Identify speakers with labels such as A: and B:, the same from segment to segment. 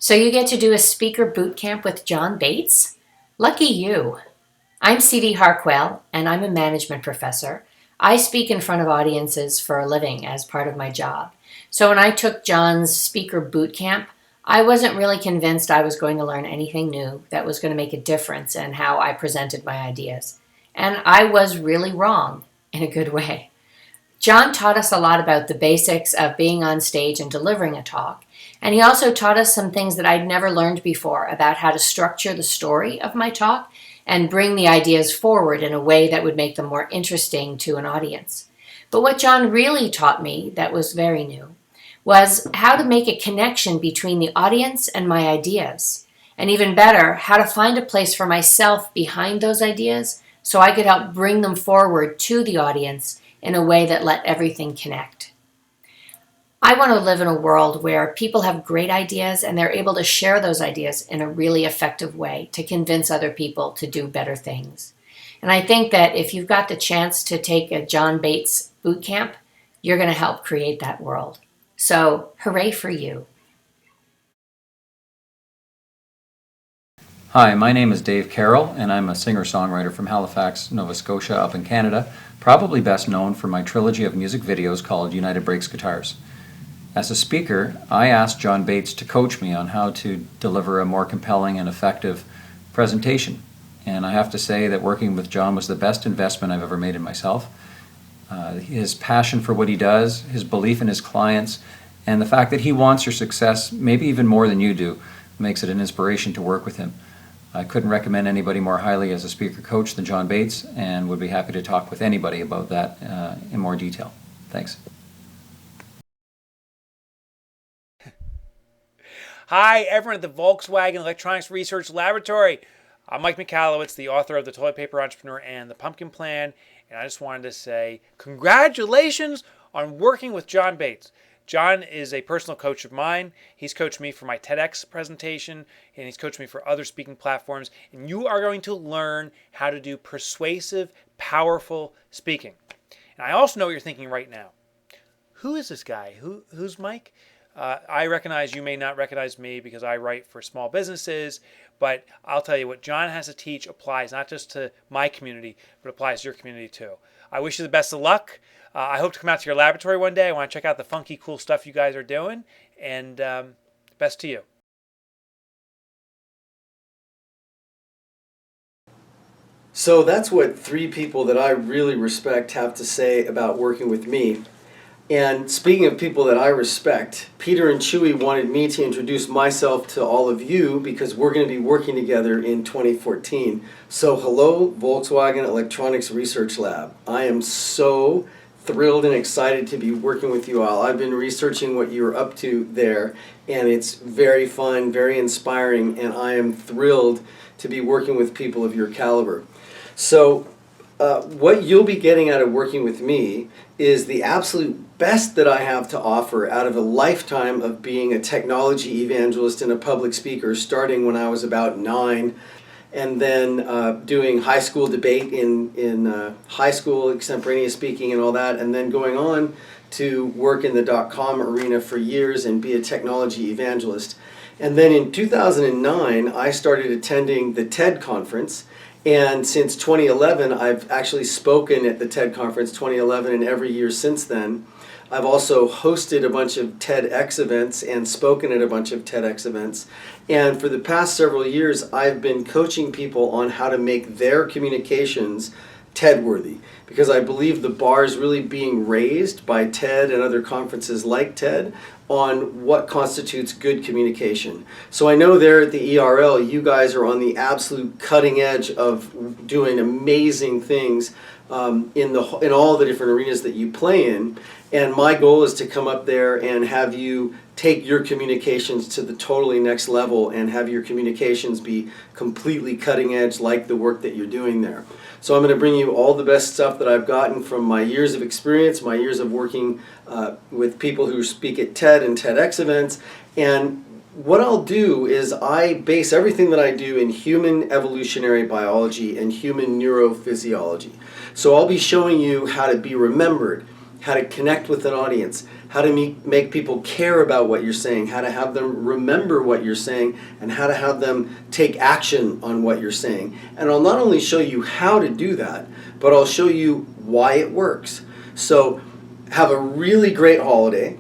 A: So you get to do a speaker boot camp with John Bates? Lucky you. I'm C.D. Harquail, and I'm a management professor. I speak in front of audiences for a living as part of my job. So when I took John's speaker boot camp, I wasn't really convinced I was going to learn anything new that was going to make a difference in how I presented my ideas. And I was really wrong in a good way. John taught us a lot about the basics of being on stage and delivering a talk, and he also taught us some things that I'd never learned before about how to structure the story of my talk and bring the ideas forward in a way that would make them more interesting to an audience. But what John really taught me that was very new was how to make a connection between the audience and my ideas, and even better, how to find a place for myself behind those ideas so I could help bring them forward to the audience in a way that let everything connect. I want to live in a world where people have great ideas and they're able to share those ideas in a really effective way to convince other people to do better things. And I think that if you've got the chance to take a John Bates boot camp, you're going to help create that world. So hooray for you.
B: Hi, my name is Dave Carroll, and I'm a singer-songwriter from Halifax, Nova Scotia, up in Canada, probably best known for my trilogy of music videos called United Breaks Guitars. As a speaker, I asked John Bates to coach me on how to deliver a more compelling and effective presentation. And I have to say that working with John was the best investment I've ever made in myself. His passion for what he does, his belief in his clients, and the fact that he wants your success maybe even more than you do makes it an inspiration to work with him. I couldn't recommend anybody more highly as a speaker coach than John Bates, and would be happy to talk with anybody about that in more detail. Thanks.
C: Hi, everyone at the Volkswagen Electronics Research Laboratory. I'm Mike Michalowicz, the author of The Toilet Paper Entrepreneur and The Pumpkin Plan, and I just wanted to say congratulations on working with John Bates. John is a personal coach of mine. He's coached me for my TEDx presentation, and he's coached me for other speaking platforms, and you are going to learn how to do persuasive, powerful speaking. And I also know what you're thinking right now. Who is this guy? Who's Mike? I recognize you may not recognize me because I write for small businesses, but I'll tell you what John has to teach applies not just to my community, but applies to your community too. I wish you the best of luck. I hope to come out to your laboratory one day. I want to check out the funky, cool stuff you guys are doing, and best to you.
D: So that's what three people that I really respect have to say about working with me. And speaking of people that I respect, Peter and Chewy wanted me to introduce myself to all of you because we're going to be working together in 2014. So hello, Volkswagen Electronics Research Lab. I am so thrilled and excited to be working with you all. I've been researching what you're up to there, and it's very fun, very inspiring, and I am thrilled to be working with people of your caliber. So what you'll be getting out of working with me is the absolute best that I have to offer out of a lifetime of being a technology evangelist and a public speaker, starting when I was about 9, and then doing high school debate in high school, extemporaneous speaking and all that, and then going on to work in the .com arena for years and be a technology evangelist. And then in 2009, I started attending the TED conference. And since 2011, I've actually spoken at the TED conference 2011 and every year since then. I've also hosted a bunch of TEDx events and spoken at a bunch of TEDx events. And for the past several years, I've been coaching people on how to make their communications TED-worthy, because I believe the bar is really being raised by TED and other conferences like TED on what constitutes good communication. So I know there at the ERL, you guys are on the absolute cutting edge of doing amazing things in all the different arenas that you play in. And my goal is to come up there and have you take your communications to the totally next level and have your communications be completely cutting edge like the work that you're doing there. So I'm going to bring you all the best stuff that I've gotten from my years of experience, my years of working with people who speak at TED and TEDx events. And what I'll do is I base everything that I do in human evolutionary biology and human neurophysiology. So I'll be showing you how to be remembered, how to connect with an audience, how to make people care about what you're saying, how to have them remember what you're saying, and how to have them take action on what you're saying. And I'll not only show you how to do that, but I'll show you why it works. So have a really great holiday.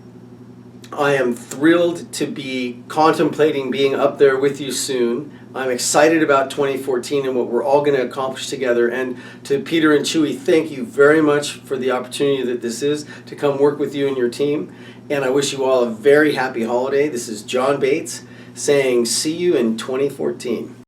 D: I am thrilled to be contemplating being up there with you soon. I'm excited about 2014 and what we're all going to accomplish together. And to Peter and Chewy, thank you very much for the opportunity that this is to come work with you and your team. And I wish you all a very happy holiday. This is John Bates saying see you in 2014.